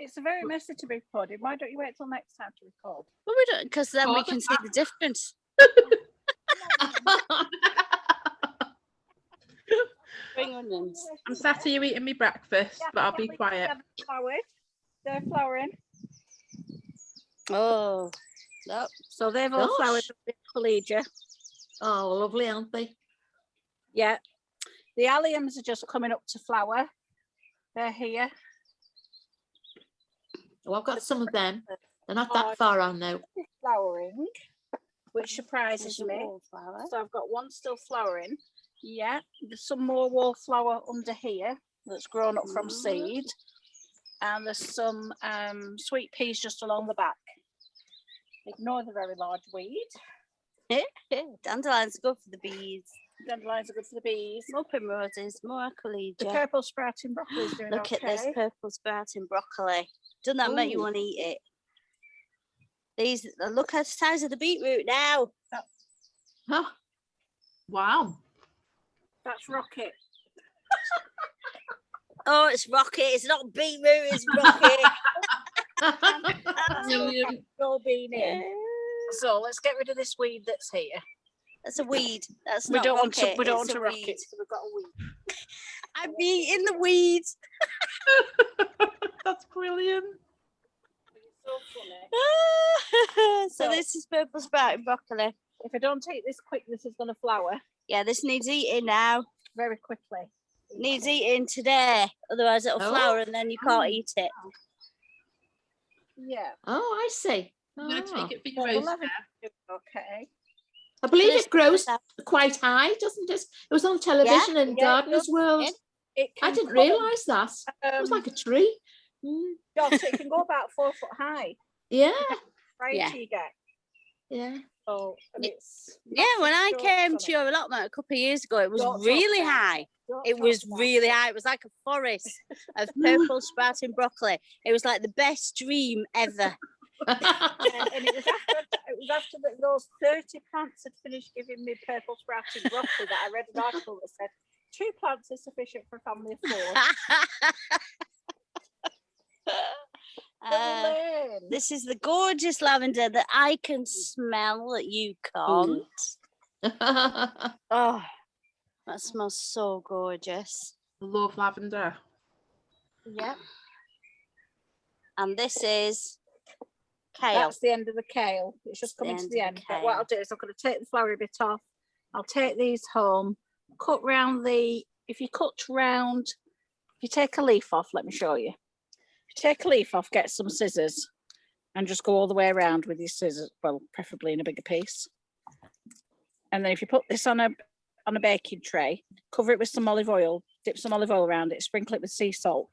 It's a very messy to be recorded. Why don't you wait till next time to record? Well, we don't, because then we can see the difference. Spring onions. I'm sat here eating my breakfast, but I'll be quiet. They're flowering. Oh, no. So they've all flowered with collegia. Oh, lovely, aren't they? Yeah. The alliums are just coming up to flower. They're here. Oh, I've got some of them. They're not that far on now. Flowering, which surprises me. So I've got one still flowering. Yeah. There's some more wallflower under here that's grown up from seed. And there's some sweet peas just along the back. Ignore the very large weed. Dandelions are good for the bees. Dandelions are good for the bees. More primroses, more collegia. The purple sprouting broccoli is doing Look at this purple sprouting broccoli. Doesn't that make you want to eat it? These, look at the size of the beetroot now. Huh. Wow. That's rocket. Oh, it's rocket. It's not beetroot, it's rocket. Brilliant. All been in. So let's get rid of this weed that's here. That's a weed. That's We not don't rocket. want to. We don't want it's to a rock weed. it. So we've got a weed. I'm eating the weeds. That's brilliant. So funny. So this is purple sprouting broccoli. If I don't take this quick, this is going to flower Yeah, this needs eating now. very quickly. Needs eating today. Otherwise it'll flower and then you can't eat it. Yeah. Oh, I see. I'm going to take it for your Well, we'll roast have there. Okay. I believe This- it grows quite high, doesn't it? It was on television in Gardener's World. It I can didn't come, realise that. It was like a tree. Gosh, it can go about 4 foot high. Yeah, Right Yeah. till you get. yeah. So and it's Yeah, when I short came on to it. your allotment a couple of years ago, it was Don't talk really about high. Don't It talk was about really high. It was like a forest of purple sprouting broccoli. It was like the best dream ever. And it was after those 30 plants had finished giving me purple sprouting broccoli that I read an article that said 2 plants is sufficient for a family of 4. This is the gorgeous lavender that I can smell that you can't. Oh, that smells so gorgeous. Love lavender. Yeah, And this is kale. that's the end of the kale. It's just coming to the end. But what I'll do is I'm going to take the flowery bit off. I'll take these home, cut round if you take a leaf off, let me show you. If you take a leaf off, get some scissors and just go all the way around with your scissors, well, preferably in a bigger piece. And then if you put this on a baking tray, cover it with some olive oil, dip some olive oil around it, sprinkle it with sea salt,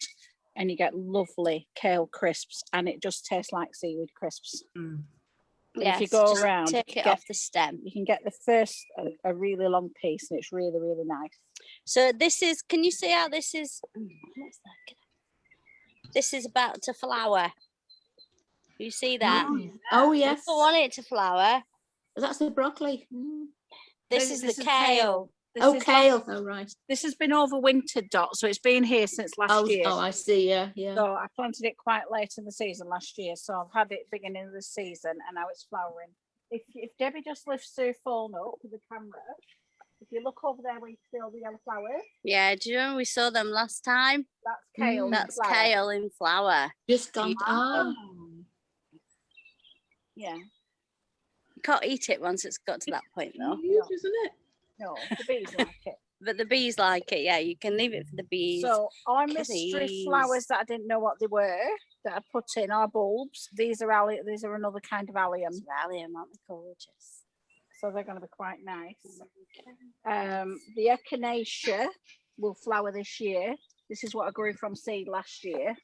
and you get lovely kale crisps, and it just tastes like seaweed crisps. Yes, if you go just around, take it off the stem. you can get the first a really long piece, and it's really, really nice. So this is, can you see how this is? What's that? This is about to flower. You see that? Oh, yes. I want it to flower. That's the broccoli. This is the kale. Kale. Oh, right. This has been overwintered, Dot, so it's been here since last year. Oh, I see. Yeah. So I planted it quite late in the season last year, so I've had it beginning of the season, and now it's flowering. If Debbie just lifts her phone up with the camera, if you look over there where you see all the yellow flowers, Yeah, do you remember we saw them last time? that's kale. That's flower. kale in flower. Just gone. Yeah. You can't eat it once it's got to that point, though. Huge, isn't it? No, the bees like it. But the bees like it. Yeah, you can leave it for the bees. So our Look at mystery these. flowers that I didn't know what they were, that I put in our bulbs. These are another kind of allium. Allium, aren't they gorgeous? So they're going to be quite nice. The echinacea will flower this year. This is what I grew from seed last year.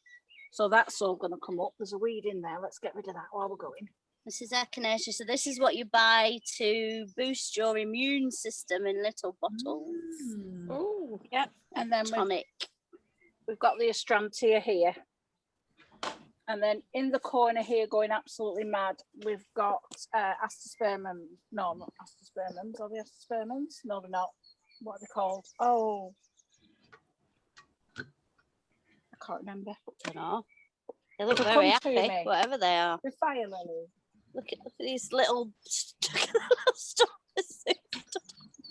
So that's all going to come up. There's a weed in there. Let's get rid of that while we're going. This is echinacea. So this is what you buy to boost your immune system in little bottles. Oh, yep. And then Tonic. we've got the astrantia here. And then in the corner here, going absolutely mad, we've got asperspermums. No, not asperspermums. Are they asperspermums? No, they're not. What are they called? Oh, I can't remember. Don't know. They look So very come to happy, me. whatever they are. The fire lilies. Look at these little stones.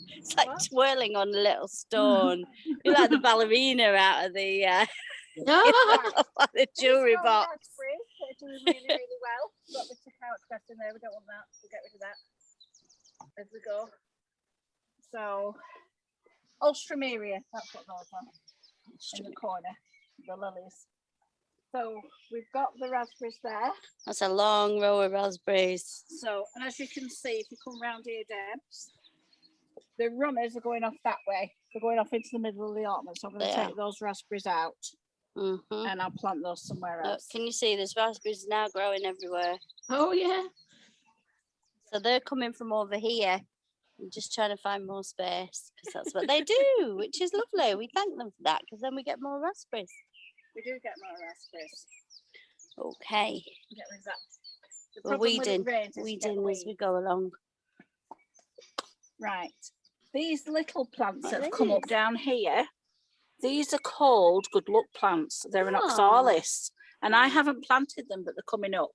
It's like What? twirling on a little stone. You're like the ballerina out of the like the jewelry These are all box. raspberries that are doing really, really well. Got the cacao express in there. We don't want that. We'll get rid of that as we go. So, Ulstrameria, that's what those are in the corner, the lilies. So we've got the raspberries there. That's a long row of raspberries. So, and as you can see, if you come round here, Debs, the runners are going off that way. They're going off into the middle of the allotment. So I'm going to take those raspberries out and I'll plant those somewhere else. Can you see there's raspberries now growing everywhere? Oh, yeah. So they're coming from over here. I'm just trying to find more space because that's what they do, which is lovely. We thank them for that because then we get more raspberries. We do get more raspberries. Okay. Get rid of that. The We're problem with it weeding rains is you get the as we weeds. go along. Right. These little plants What that are have come up these? down here, these are called good luck plants. They're an Oh. oxalis. And I haven't planted them, but they're coming up.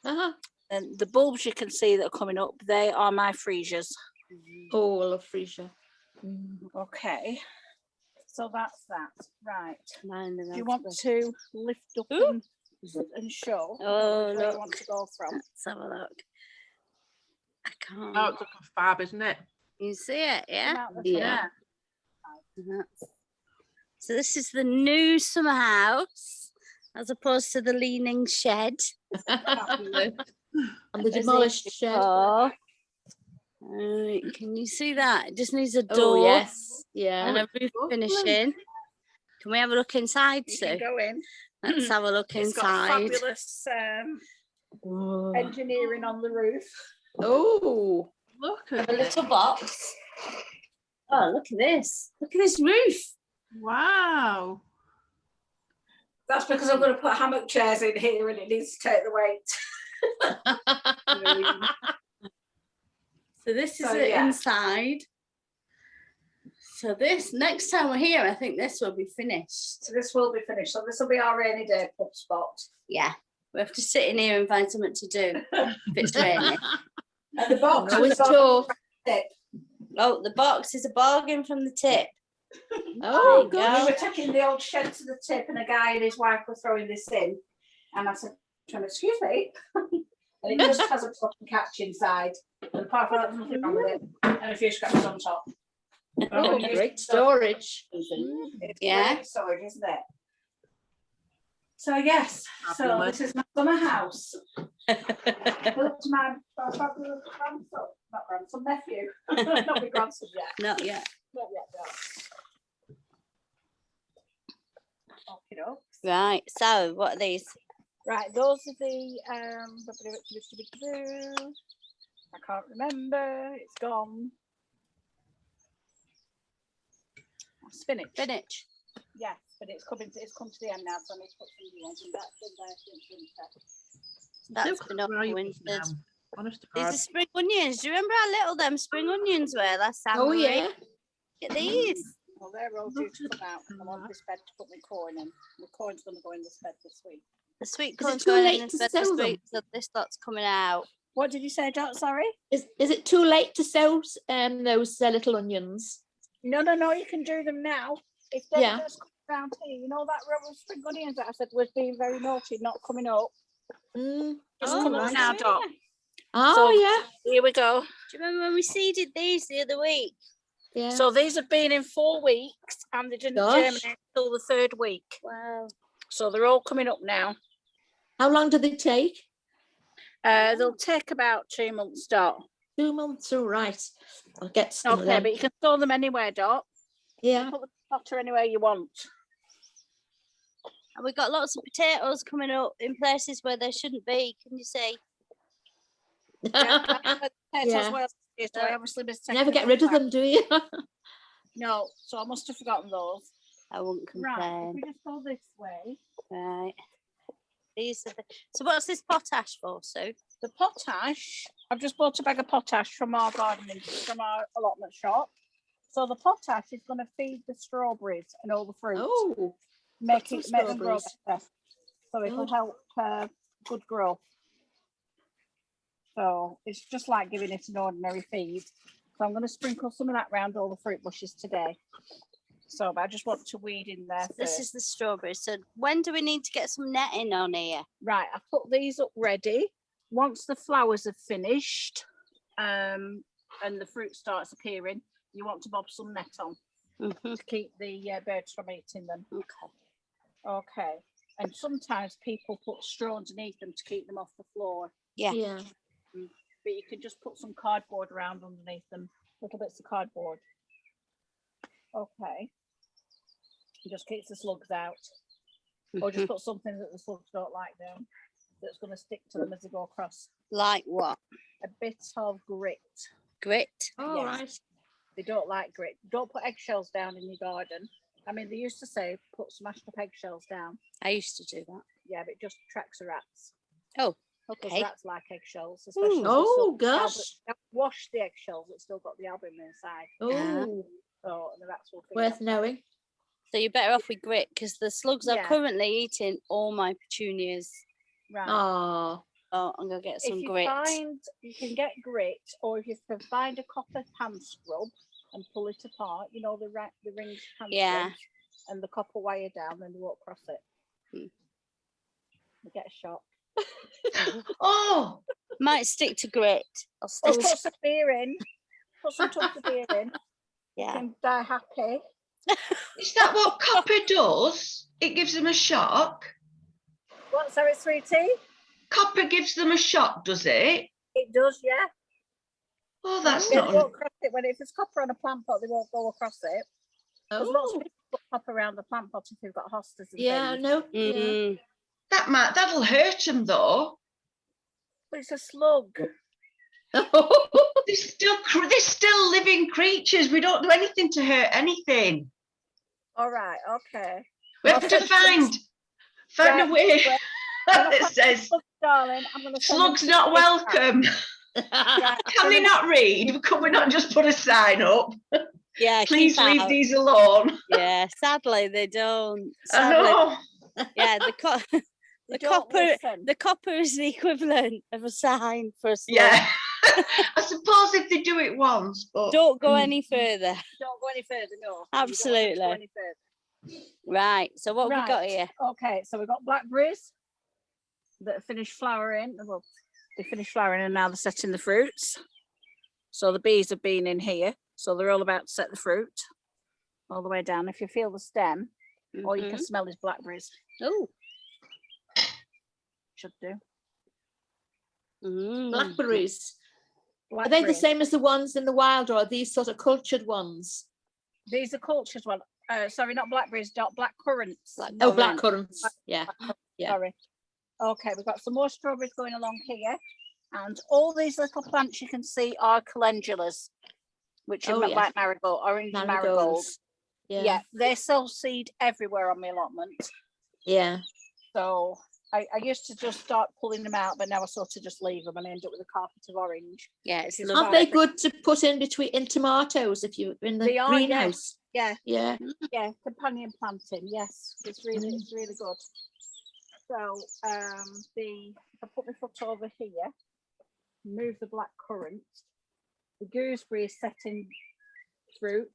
Uh-huh. And the bulbs you can see that are coming up, they are my freesias. Oh, I love freesia. Okay. So that's that. Right. Mind the Do you want raspberry. to lift up and show? Oh, where look. you want to go from? Let's have a look. I can't. Oh, it's like a fab, isn't it? You see it, yeah? Come out the Yeah. front. So this is the new summer house as opposed to the leaning shed. And the As it demolished shed. before. Can you see that? It just needs a door Oh, yes. Yeah. and a roof lovely. finishing. Can we have a look inside, You Sue? can go in. Let's have a look It's got inside. fabulous Oh. engineering on the roof. Oh. Look A at it. little box. Oh, look at this. Look at this roof. Wow. That's because I'm going to put hammock chairs in here and it needs to take the weight. So this is So, it yeah. inside. So this, next time we're here, I think this will be finished. So this will be finished. So this will be our rainy day pub spot. Yeah. We have to sit in here and find something to do if it's raining. And the box Always is on tough. the tip. Oh, the box is a bargain from the tip. Oh, There you We go. were taking the old shed to the tip and a guy and his wife were throwing this in. And I said, excuse me. And it just has a fucking catch inside. And apart from that, there's nothing wrong with it. And a few scratches on top. Oh, great storage. It's Yeah. great storage, isn't it? So yes, so Fabulous. this is my summer house. Built to my fabulous grandson, not grandson, nephew. Not my grandson yet. Not yet. Not yet, no. Okay, Right. So what are these? right, those are the I can't remember. It's gone. Spinach. Spinach. Yes, but it's come to the end now, so I need to put some ones in that. That's been up Where are you wintered. now? Honest to These God. are spring onions. Do you remember how little them spring onions were last time? Oh, we were yeah. here? Look at these. Well, they're all due to come out. I want this bed to put my corn in. My corn's going to go in this bed this week. The sweet it corn's too going late in to bed sell this them? week, so this lot's coming out. What did you say, Dot? Sorry? Is it too late to sell those little onions? No, you can do them now. If they Yeah. just come down here, you know that row of spring onions that I said was being very naughty, not coming up. Mm. Just Oh, come up right. now, Dot. Oh, So- yeah. Here we go. Do you remember when we seeded these the other week? Yeah. So these have been in 4 weeks and they didn't Gosh. germinate until the 3rd week. Wow. So they're all coming up now. How long do they take? They'll take about 2 months, Dot. 2 months. All right. I'll get some of Okay, them. but you can store them anywhere, Dot. Yeah. Put the potter anywhere you want. And we've got lots of potatoes coming up in places where they shouldn't be. Can you see? Yeah. Well, so I obviously missed Never get rid of them, do you? No, so I must have forgotten those. I wouldn't Right, complain. if we just go this way. Right. These are the. So what's this potash for, Sue? The potash, I've just bought a bag of potash from our gardening, from our allotment shop. So the potash is going to feed the strawberries and all the fruits. Oh. make some them grow strawberries. better. So it'll Good. help good growth. So it's just like giving it an ordinary feed. So I'm going to sprinkle some of that around all the fruit bushes today. So but I just want to weed in there This first. is the strawberry. So when do we need to get some netting on here? Right, I put these up ready. Once the flowers are finished and the fruit starts appearing, you want to bob some net on to keep the birds from eating them. Okay. And sometimes people put straw underneath them to keep them off the floor. Yeah. But you can just put some cardboard around underneath them, little bits of cardboard. Okay. It just keeps the slugs out. Or just put something that the slugs don't like down, that's going to stick to them as they go across. Like what? A bit of grit. Grit. All Yes. right. They don't like grit. Don't put eggshells down in your garden. I mean, they used to say put smashed up eggshells down. I used to do that. Yeah, but it just attracts the rats. Oh, Because okay. rats like eggshells, especially. if Oh, they still- gosh. Wash the eggshells, it's still got the albumin inside. Oh, So the rats will feed worth on that. knowing. So you're better off with grit because the slugs are Yeah. currently eating all my petunias. Right. Oh, Oh, I'm going to get some If you grit. you can get grit, or if you can find a copper hand scrub and pull it apart, you know, the ring hand Yeah. scrubs, and the copper wire down, then they won't cross it. They get a shock. Oh, Might stick to grit. I'll Or stick put to... some beer in. Put some tubs of beer in. You Yeah. can die happy. is that what copper does? It gives them a shock. What, sorry, sweetie? Copper gives them a shock, does it? It does, yeah. Oh, that's Yeah, not. they won't cross it. When if it's copper on a plant pot, they won't go across it. There's lots of oh, people put copper around the plant pot if you've got hostas and yeah, things. no, yeah. Mm. That'll hurt them though. But it's a slug. They're still living creatures. We don't do anything to hurt anything. All right, okay. We have to find a way that says Darling, I'm going to slugs not welcome. Can they not read? Can we not just put a sign up? Yeah, Please keep leave out. these alone. Yeah, sadly they don't. I Sadly, know. yeah, They don't listen. the copper is the equivalent of a sign for a slug. Yeah. I suppose if they do it once, but Don't go any further. Don't go any further, no. Absolutely. You don't want them to go any further. Right. So what have we got Right. here? Okay, so we've got blackberries that have finished flowering. Well, they finished flowering and now they're setting the fruits. So the bees have been in here. So they're all about to set the fruit all the way down. If you feel the stem, all you can smell is blackberries. Oh. Should do. Blackberries. Are they the same as the ones in the wild, or are these sort of cultured ones? These are cultured ones. Sorry, not blackberries, black currants. Oh, black currants. Yeah. Yeah. Sorry. Okay, we've got some more strawberries going along here. And all these little plants you can see are calendulas, which are like marigold, orange marigold. Marigolds. Yeah, they sell seed everywhere on my allotment. Yeah. So I used to just start pulling them out, but now I sort of just leave them and end up with a carpet of orange. Yeah, it's Which is Aren't fine. they good to put in tomatoes if you're in the They are, greenhouse? Yeah, Yeah. yeah, companion planting. Yes, it's really good. So if I put my foot over here, move the black currant. The gooseberry is setting fruit.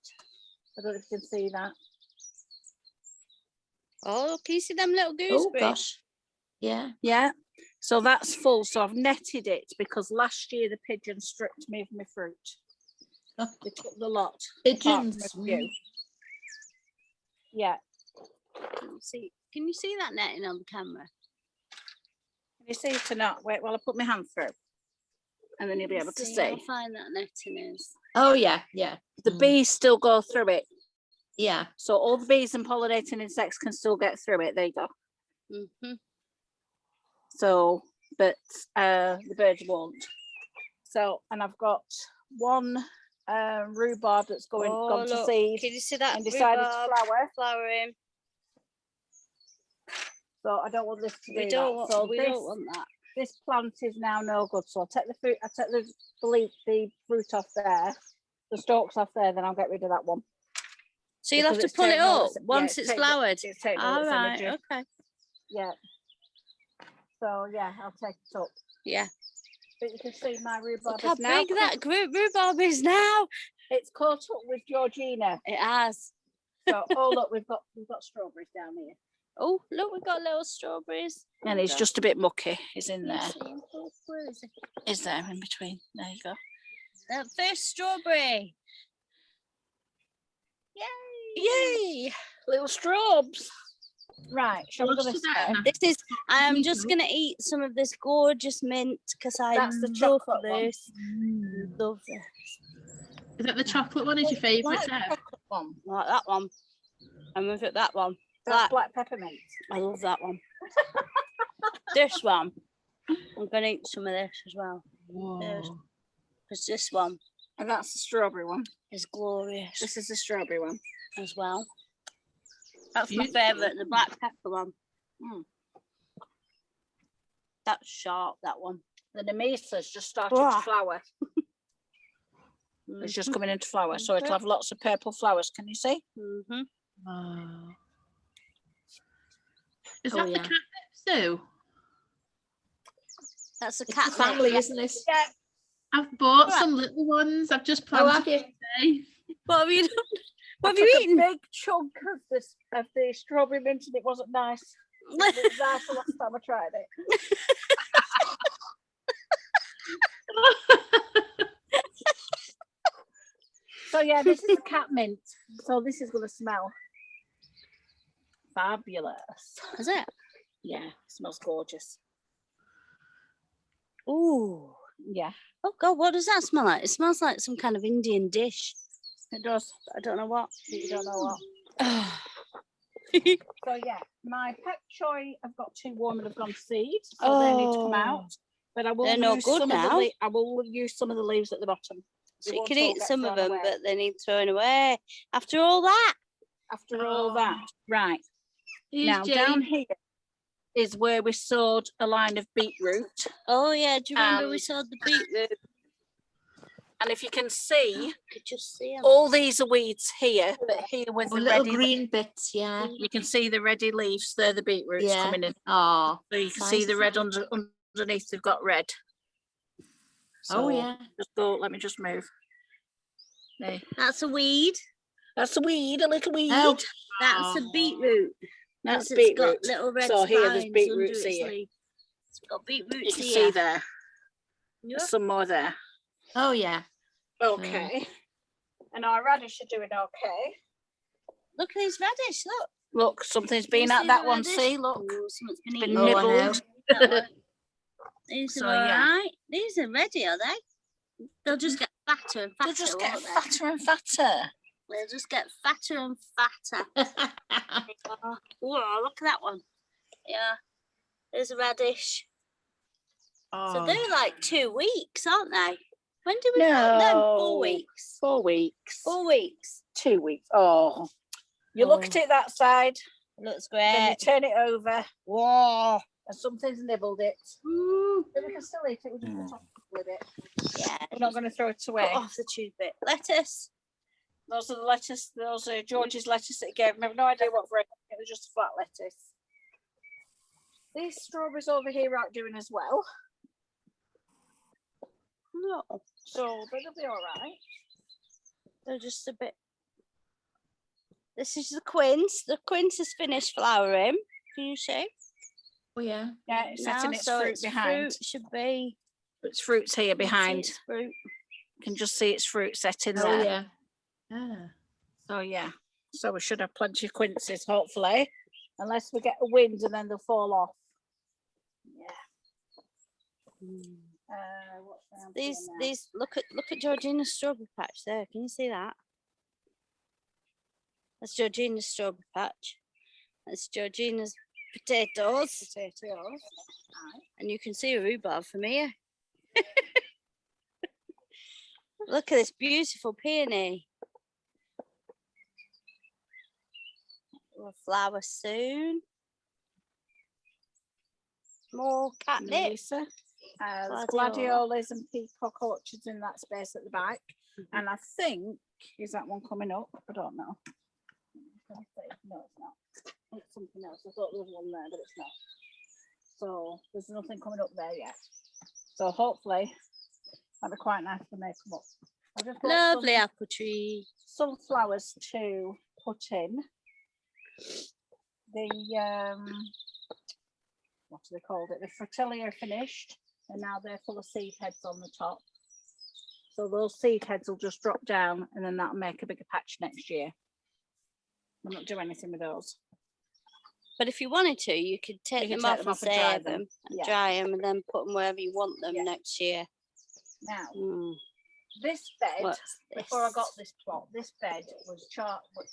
I don't know if you can see that. Oh, can you see them little Oh gooseberries? gosh. Yeah. Yeah. So that's full. So I've netted it because last year the pigeons stripped me of my fruit. They took the lot. Pigeons. apart from a few. Yeah. Can you see that netting on the camera? Can you see it or not? Wait while I put my hand through. And then you'll be able to How see. fine that netting is. Oh yeah. Yeah. The bees still go through it. Yeah. So all the bees and pollinating insects can still get through it. There you go. Mm-hmm. So, but the birds won't. So, and I've got one rhubarb that's gone to seed Can you see that and decided to rhubarb flower. flowering? So I don't want this to We do don't that. want. So We this, don't want that. this plant is now no good. So I'll take the fruit. I'll take the fruit off there, the stalks off there. Then I'll get rid of that one. So you'll have Because to it's pull it taken all up its- yeah, once it's it's taken- flowered. It's taken all All its right. energy. Okay. Yeah. So yeah, I'll take it up. Yeah. But you can see my rhubarb Look how is now. big that rhubarb is now. It's caught up with Georgina. It has. So oh look, we've got strawberries down here. Oh, look, we've got little strawberries. And it's just a bit mucky. He's in there. Where is it? Is there in between? There you go. That first strawberry. Yay! Yay! Little straws. Right, shall we go What's this that? way? This is. I'm just gonna eat some of this gorgeous mint because I That's the love chocolate one. this. Love this. Is that the chocolate one? Is your favourite? Black Deb? chocolate one. I like that one. I'm gonna put that one. That's black peppermint. I love that one. This one. I'm gonna eat some of this as well. Whoa. Because this one And that's the strawberry one. is glorious This is the strawberry one. as well. That's my Beautiful. favourite, the black pepper one. Mm. That's sharp, that one. The Nemisa's just started Wow. to flower. It's just coming into flower, so it'll have lots of purple flowers. Can you see? Mm-hmm. Wow. Is Oh, that the yeah. catnip Sue? That's a It's cat. a family, isn't it? Yeah. I've bought Right. some little ones. I've just Oh, planted have you? today. What have you done? What have I you took eaten? a big chunk of the strawberry mint and it wasn't nice. It was nice the last time I tried it. So yeah, this is a cat mint. So this is going to smell fabulous. Is it? Yeah, it smells gorgeous. Ooh. Yeah, Oh God, what does that smell like? It smells like some kind of Indian dish. it does. But I don't know what. You don't know what. So yeah, my pak choi, I've got 2 warm and have gone to seed, so they need to come out. But I will They're no use good some now. of the I will use some of the leaves at the bottom. So They you won't can all eat get some of thrown them, away. but they need thrown away. After all that. After all that, right Here's now Jane. down here is where we sowed a line of beetroot, Oh yeah, do you remember we And- saw the beetroot? and if you can see, You could just see them. all these are weeds here, but here was Oh, the little ready. green bits, yeah. You can see the ready leaves. They're the beetroots Yeah. coming in. Oh, So you can nice. see the red underneath. They've got red. oh So yeah. Just go. Let me just move. There. That's a weed. That's a weed, a little weed. Oh, That's a beetroot. That's Because it's got beetroot. little red So here there's spines beetroots under its here. leaf. It's got beetroots You can here. see there. Yeah. There's some more there. oh yeah. Okay. And our radish are doing okay. Look at these radish. Look. Look, something's Can you been at see that the one. radish? See, look. Oh, something's been Been eaten. Oh, I know. nibbled. That one. These So, are all yeah. right. These are ready, are they? They'll just get fatter and fatter. They'll just get won't they? fatter and fatter. They'll just get fatter and fatter. Whoa, look at that one. Yeah. There's a radish. So Oh. they're like 2 weeks, aren't they? When did we plant them? 4 No. weeks. 4 weeks. 4 weeks. 2 weeks. Oh. You look at it that side, Looks then you great. turn it over. Whoa. And something's nibbled it. Ooh. But we can still eat it. We just put off with it. Yeah. We're not going to throw it away. Cut off the tube bit. Lettuce. Those are the lettuce. Those are George's lettuce that he gave me. I have no idea what variety. It was just flat lettuce. These strawberries over here aren't doing as well, No. so they'll be all right. They're just a bit. This is the quince. The quince has finished flowering. Can you see? Oh yeah. Yeah, it's setting Now, its so fruit its behind. fruit should be. Its fruit's here can see behind. its fruit. You can just see its fruit setting Oh there. yeah. Yeah. So yeah. So we should have plenty of quinces, hopefully, unless we get a wind and then they'll fall off. Yeah. What's round here now? These look at Georgina's strawberry patch there. Can you see that? That's Georgina's strawberry patch. That's Georgina's potatoes. Potatoes. And you can see a rhubarb from here. Look at this beautiful peony. Will flower soon. More catnip. Lisa. There's Gladiola. gladiolas and peacock orchards in that space at the back. And I think, is that one coming up? I don't know. No, it's not. It's something else. I thought there was one there, but it's not. So there's nothing coming up there yet. So hopefully that'd be quite nice to make them up. I just bought Lovely apple tree. some flowers to put in. The what do they called it? The fratilia are finished, and now they're full of seed heads on the top. So those seed heads will just drop down, and then that'll make a bigger patch next year. I'm not doing anything with those. But if you wanted to, you could take them off and save them and dry them, and then put them wherever you want them next year. Now, this bed, What's before I this? got this plot, this bed was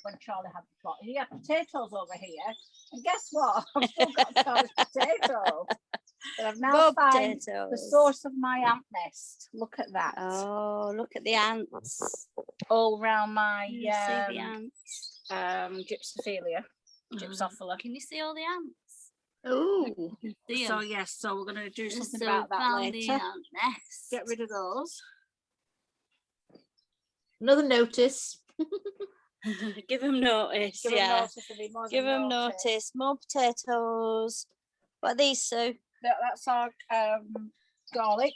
when Charlie had the plot. He had potatoes over here, and guess what? I've still got Charlie's potatoes. But I've now More found the potatoes. source of my ant nest. Look at that. Oh, look at the ants. All around my Can you see the ants? gypsophilia, gypsophila. Can you see all the ants? Oh, See So 'em? yes, so we're going to do something So about that found the later. ant nest. Get rid of those. another notice. Give them notice. Give 'em Yeah. notice if they need more Give than them notice. More potatoes. What are these, Sue? That's our garlic.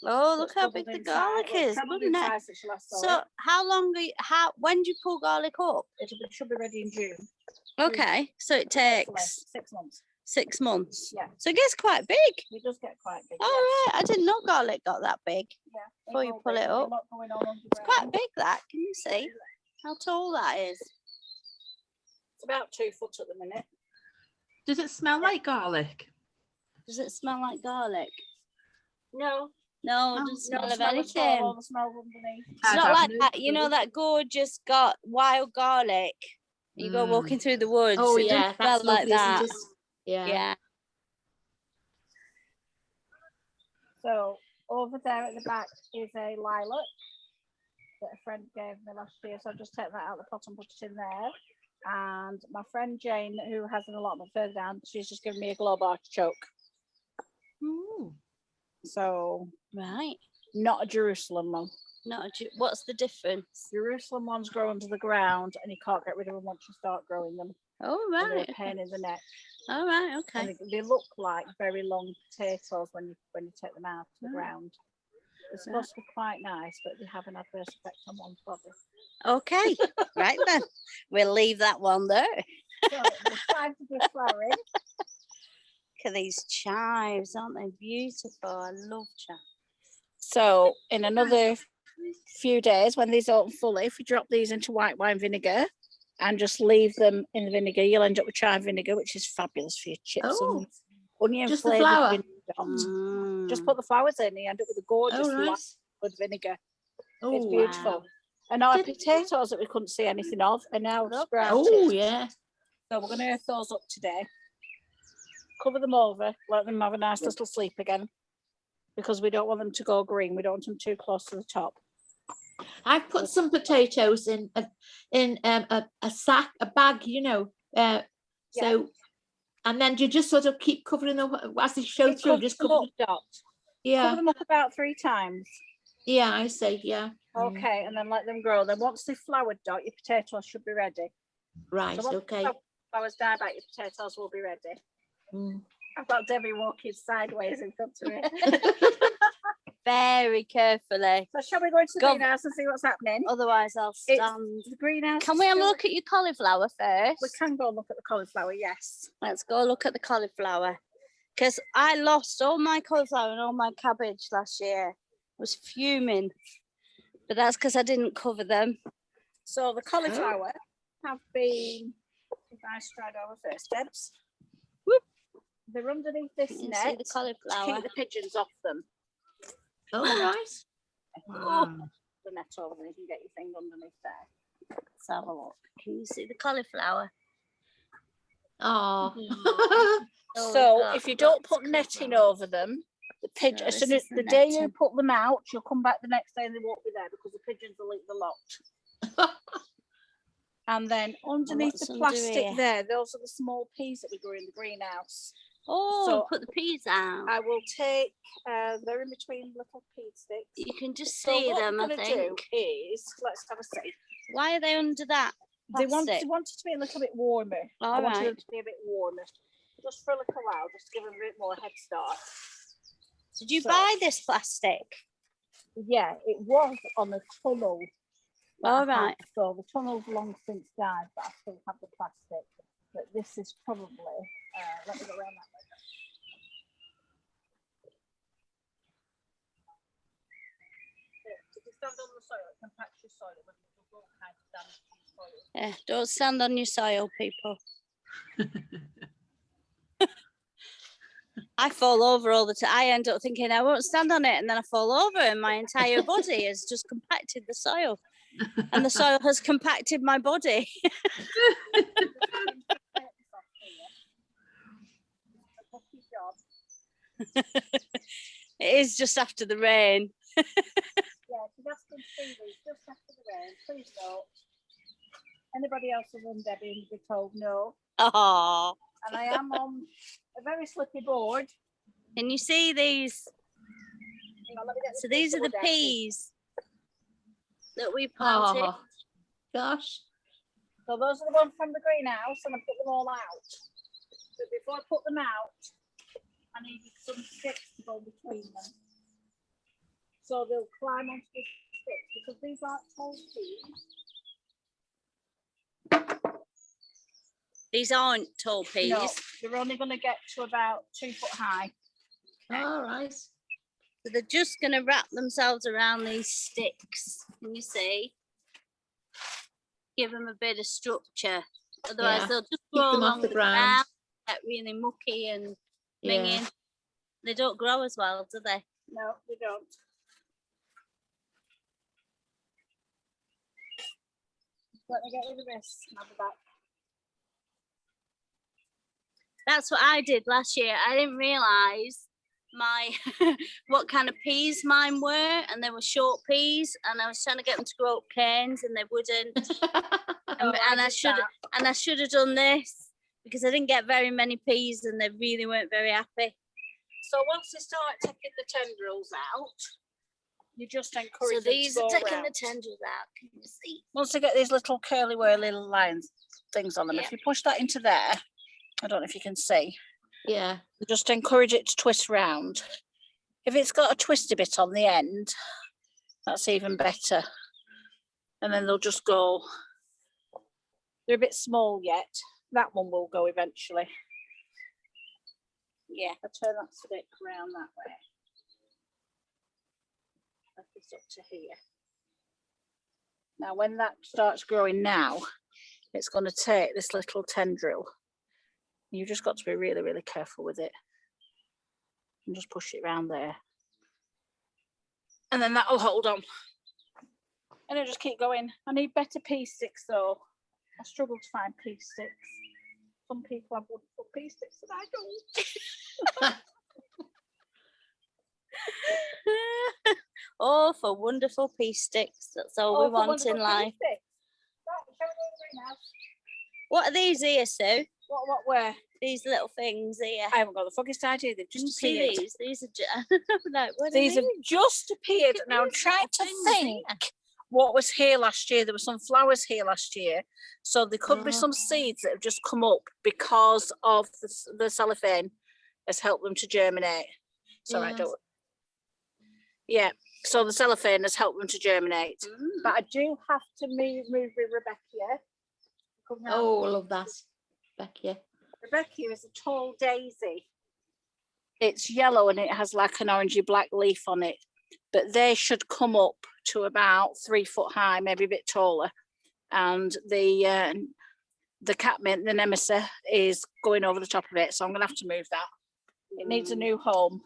Oh, look That's how doubled big the in size. garlic Well, it's is, trebled wouldn't in it? size since you last saw So it. how long are you, when do you pull garlic up? It should be ready in June. Okay, so it Hopefully, takes 6 months. 6 months. Yeah. So it gets quite big. It does get quite big. All right, I didn't know garlic got that big. Yeah. Before you pull it up. It's quite big, that. Can you see how tall that is? It's about 2 foot at the minute. Does it smell like garlic? Does it smell like garlic? No. No, it No, doesn't smell of smell at all, anything. all the smell underneath. It's I not don't like know. that, you know, that gorgeous wild garlic. You go walking through the woods. Oh it yeah, doesn't smell that's like lovely, that. isn't it? Yeah. Yeah. So over there at the back is a lilac that a friend gave me last year. So I'll just take that out of the pot and put it in there. And my friend Jane, who has an allotment further down, she's just given me a globe artichoke. Ooh. So Right. not a Jerusalem one. What's the difference? Jerusalem ones grow under the ground, and you can't get rid of them once you start growing them. Oh, And they're right. a pain in the neck. All right. And Okay. they look like very long potatoes when you take them out of the ground. They're supposed to be quite nice, but they have an adverse effect on one's body. Okay. Right then. We'll leave that one there. So it's time to be flowering. Look at these chives, aren't they beautiful? I love chives. So in another few days, when these open fully, if you drop these into white wine vinegar and just leave them in the vinegar, you'll end up with chive vinegar, which is fabulous for your chips Oh, and onion just the flavoured flour? vinegar. Just put the flowers in, and you end up with a gorgeous Oh, nice. with vinegar. Oh, It's beautiful. wow. And our Did- potatoes that we couldn't see anything of are now sprouted. Oh, yeah. So we're going to earth those up today. Cover them over, let them have a nice little sleep again, because we don't want them to go green. We don't want them too close to the top. I've put some potatoes in a sack, a bag, you know. So, and then you just sort of keep covering them as they show through. Just cover. Cover Yeah, them up about 3 times. yeah. I say, yeah. Okay, and then let them grow. Then once they've flowered, Dot, your potatoes should be ready. Right. So once Okay. the flowers die back, your potatoes will be ready. Mm. I've got Debbie walking sideways in front of it. Very carefully. So shall we go into the Go. greenhouse and see what's happening? Otherwise, I'll It's stand. the greenhouse. Can we have a still- look at your cauliflower first? We can go and look at the cauliflower, yes. Let's go look at the cauliflower. Because I lost all my cauliflower and all my cabbage last year. I was fuming. But that's because I didn't cover them. So the cauliflower have been, if I stride over first, Debs. Whoop. They're underneath this You can net see the to cauliflower. keep the pigeons off them. Oh, right. Wow. The net over there, you can get your thing underneath there. Let's have a look. Can you see the cauliflower? Oh. So if you don't put netting over them, the pigeon, So as soon this as is the the day you netting. put them out, you'll come back the next day and they won't be there because the pigeons will eat the lot. And then underneath what's the under plastic here? there, those are the small peas that we grew in the greenhouse. Oh, So put the peas out. I will take, they're in between little pea sticks. You can just So see what them, we're I gonna think. do is, let's have a see. Why are they under that They want plastic? it to be a little bit warmer. I All wanted them right. to be a bit warmer. just for a little while, just to give them a bit more head start. Did you buy this plastic? Yeah, it was on a tunnel. All right. So the tunnel's long since died, but I still have the plastic. But this is probably, let me go around that way. If you stand on the soil, it compacts your soil. When you go kind of damage your soil. Yeah, don't stand on your soil, people. I fall over all the time. I end up thinking I won't stand on it, and then I fall over, and my entire body has just compacted the soil, and the soil has compacted my body. It is just after the rain. Yeah, she's asking Stevie, just after the rain. Please don't. Anybody else other than Debbie be told no. Oh, And I am on a very slippy board. can you see these? So these are the peas. peas that we planted. Oh, gosh. So those are the ones from the greenhouse, and I put them all out. But before I put them out, I needed some sticks to go between them. So they'll climb onto the sticks, because these aren't tall peas. These aren't tall peas. No, they're only going to get to about 2 foot high. All right. So they're just going to wrap themselves around these sticks. Can you see? Give them a bit of structure. Otherwise, they'll just Keep grow them along off the ground. ground, get really mucky and minging. They don't grow as well, do they? No, they don't. Let me get rid of this. I'll be back. That's what I did last year. I didn't realise my what kind of peas mine were, and they were short peas, and I was trying to get them to grow up canes, and they wouldn't. and I should have done this, because I didn't get very many peas, and they really weren't very happy. So once they start taking the tendrils out, you just encourage them these to go are taking around. the tendrils out. Can you see? Once they get these little curly whirly little lines things on them, if you push that into there, I don't know if you can see. Yeah. Just encourage it to twist round. If it's got a twisty bit on the end, that's even better. And then they'll just go. They're a bit small yet. That one will go eventually. Yeah, I turn that stick around that way. That is up to here. Now, when that starts growing now, it's going to take this little tendril. You've just got to be really, really careful with it. And just push it around there. And then that'll hold on. And it'll just keep going. I need better pea sticks though. I struggle to find pea sticks. Some people have wonderful pea sticks and I don't. Oh, for wonderful pea sticks. That's all we want in life. Right, shall we go to the greenhouse? What are these here, Sue? What were? These little things here. I haven't got the foggiest idea. They've just See appeared. these are like, what These are have just appeared. Look at Now I'm these trying to little things think here. what was here last year. There were some flowers here last year. So there could be some seeds that have just come up because of the cellophane has helped them to germinate. Sorry, I don't. Yeah, so the cellophane has helped them to germinate. But I do have to move with Rebecca. Oh, I love that. Becky. Rebecca is a tall daisy. It's yellow and it has like an orangey black leaf on it. But they should come up to about 3 foot high, maybe a bit taller. And the catmint, the nemesis, is going over the top of it. So I'm going to have to move that. It needs a new home.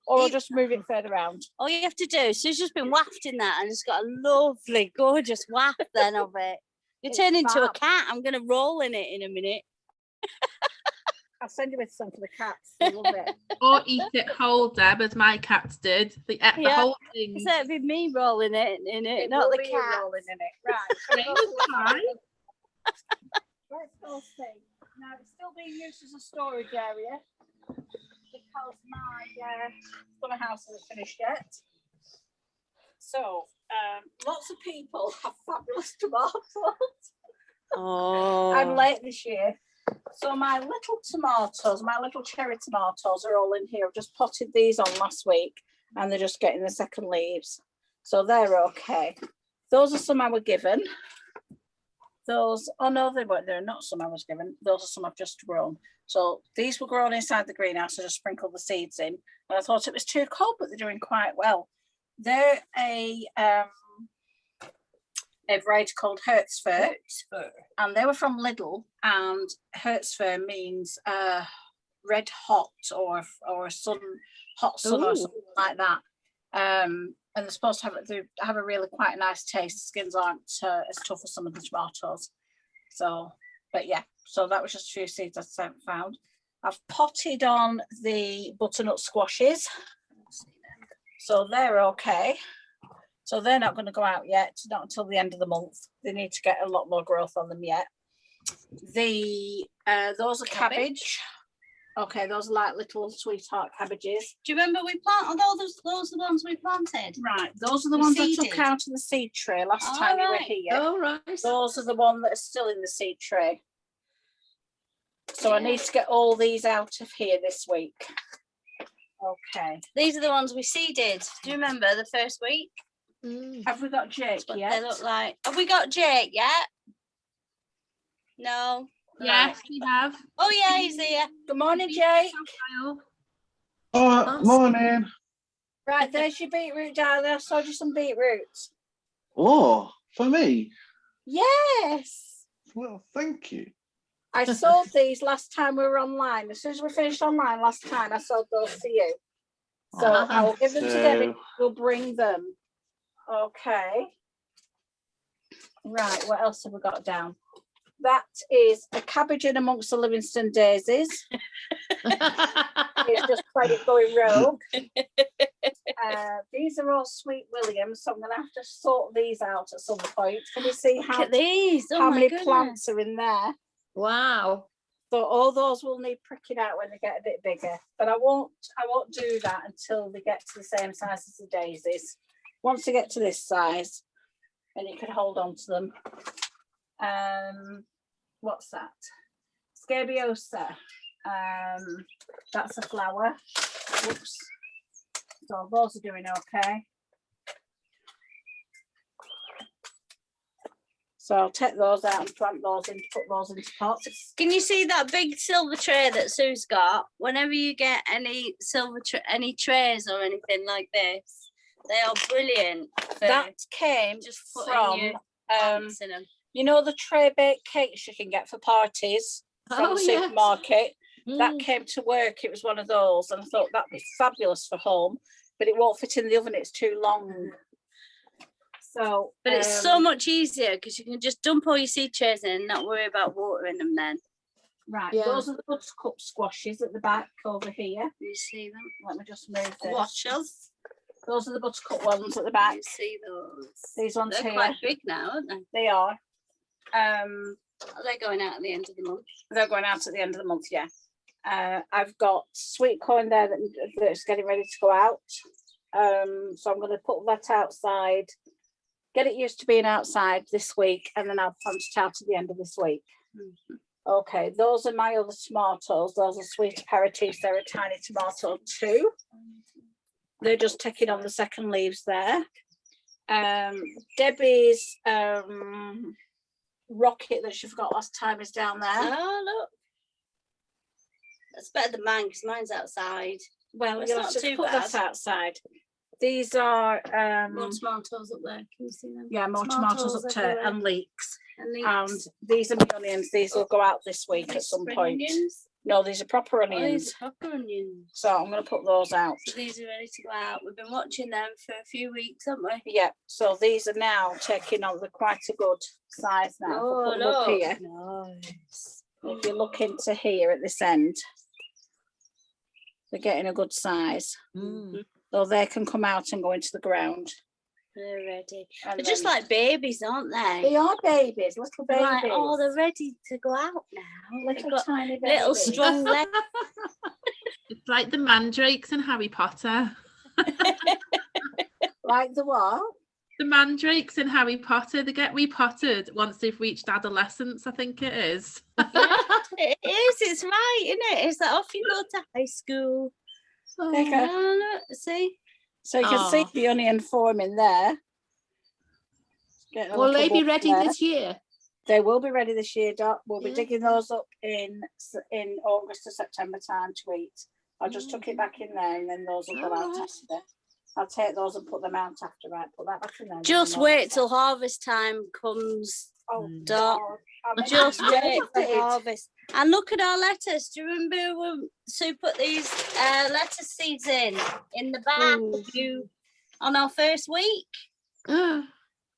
Or I'll just move it further around. All you have to do, Sue's just been wafting that and it's got a lovely, gorgeous waft then of it. You turn into a cat. I'm going to roll in it in a minute. I'll send you with some for the cats. They love it. Or eat it whole, Deb, as my cats did. They ate the whole thing. So it'd be me rolling it in it, not the cat. Rolling in it. Right. Let's go see. Now it's still being used as a storage area because my summer house isn't finished yet. So lots of people have fabulous tomatoes. Oh, I'm late this year, So my little tomatoes, my little cherry tomatoes are all in here. I've just potted these on last week and they're just getting the second leaves. So they're okay. Those are some I were given. Those, oh no, they're not some I was given. Those are some I've just grown. So these were grown inside the greenhouse. I just sprinkled the seeds in. And I thought it was too cold, but they're doing quite well. They're a variety called Hertzfur, and they were from Lidl. And Hertzfur means red hot or hot sun or something like that. And they're supposed to have a really quite nice taste. The skins aren't as tough as some of the tomatoes. So, but yeah, so that was just a few seeds I found. I've potted on the butternut squashes. So they're okay. So they're not going to go out yet, not until the end of the month. They need to get a lot more growth on them yet. Those are cabbage. Okay, those are like little sweetheart cabbages. Do you remember we planted those are the ones we planted? Right, those are the ones I took out of the seed tray last time you were here. Oh, right. Those are the ones that are still in the seed tray. So I need to get all these out of here this week. Okay. These are the ones we seeded. Do you remember the first week? Have we got Jake yet? They look like. Have we got Jake yet? No. Yes, we have. Oh yeah, he's here. Good morning, Jake. Oh, morning. Right, there's your beetroot, darling. I sold you some beetroots. Oh, for me? Yes. Well, thank you. I sold these last time we were online. As soon as we finished online last time, I sold those to you. So I will give them to Debbie. We'll bring them. Okay. Right, what else have we got down? That is a cabbage in amongst the Livingston daisies. It's just playing going rogue. These are all Sweet Williams, so I'm going to have to sort these out at some point. Can you see how, Look at these. Oh how my many goodness. plants are in there? Wow. So all those will need pricking out when they get a bit bigger. But I won't do that until they get to the same size as the daisies. Once they get to this size, then you can hold on to them. What's that? Scabiosa. That's a flower. Whoops. So those are doing okay. So I'll take those out and plant those in, put those into pots. Can you see that big silver tray that Sue's got? Whenever you get any any trays or anything like this, they are brilliant. That came just from in them. you know the tray baked cakes you can get for parties from the supermarket. That came to work. It was one of those, and I thought that'd be fabulous for home, but it won't fit in the oven. It's too long. So, but it's so much easier because you can just dump all your seed trays in and not worry about watering them then. Right, those are the buttercup squashes at the back over here. You see them? Let me just move this. Squashes. Those are the buttercup ones at the back. You see those? These ones They're here. quite big now, aren't they? They are. Are they going out at the end of the month? They're going out at the end of the month, yeah. I've got sweet corn there that's getting ready to go out. So I'm going to put that outside, get it used to being outside this week, and then I'll plant it out at the end of this week. Okay, those are my other tomatoes. Those are sweet aperitifs. They're a tiny tomato too. They're just taking on the second leaves there. Debbie's rocket that she forgot last time is down there. Oh, look. That's better than mine because mine's outside. Well, it's you'll not have to too put bad. that outside. These are more tomatoes up there. Can you see them? yeah, more tomatoes up to everywhere. and leeks. And These are my onions. These will go out this week at some point. Onions? No, these are proper Oh, onions. these are proper onions. So I'm going to put those out. So these are ready to go out. We've been watching them for a few weeks, haven't we? Yeah, so these are now taking on the quite a good size now. Oh, Put them up look. here. Nice. If you look into here at this end, they're getting a good size. So they can come out and go into the ground. They're ready. And They're just then- like babies, aren't they? They are babies, little babies. Like, oh, they're ready to go out now. They've little got tiny babies. little strong legs. It's like the mandrakes in Harry Potter. Like the what? The mandrakes in Harry Potter, they get repotted once they've reached adolescence, I think it is. It is, it's right, isn't it? It's like off you go to high school. There you go. See? So you can see the onion forming there. Will they be ready this year? They will be ready this year, Doc. We'll be digging those up in August to September time to eat. I'll just tuck it back in there and then those will go out after. I'll take those and put them out after, right? Put that back in there. Just wait till harvest time comes, Doc. Just wait for harvest. And look at our lettuce. Do you remember when Sue put these lettuce seeds in the bag on our first week? Oh,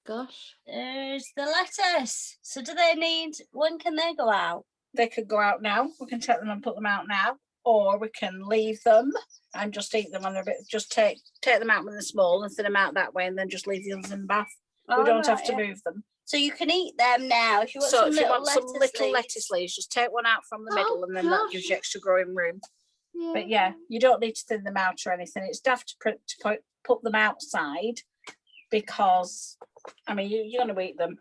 gosh. There's the lettuce. So do they need, when can they go out? They could go out now. We can take them and put them out now. Or we can leave them and just eat them on a bit. Just take them out when they're small and thin them out that way, and then just leave the others in the bath. We don't have to move them. So you can eat them now. If you want some little lettuce leaves, just take one out from the middle, and then that gives you extra growing room. Yeah. But yeah, you don't need to thin them out or anything. It's daft to put them outside because, I mean, you're going to eat them.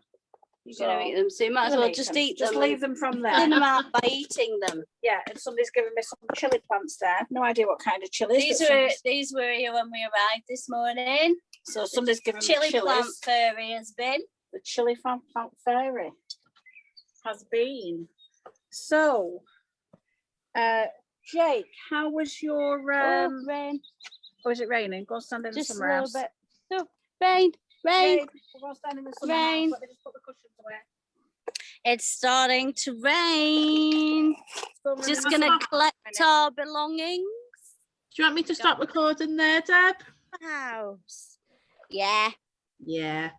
You're going to eat them, so you might as well just eat them. Just leave them from there. Thin them out by eating them. Yeah, and somebody's giving me some chili plants there. No idea what kind of chilies. These were here when we arrived this morning. So somebody's giving me chili plant fairy has been. The chili plant fairy has been. So, Jake, how was your rain? Or is it raining? Go stand in Just somewhere else. Just a little bit. No, rain. Go stand in somewhere else. Let me just put the cushions away. It's starting to rain. Just gonna collect our belongings. Do you want me to stop recording there, Deb? House. Yeah. Yeah.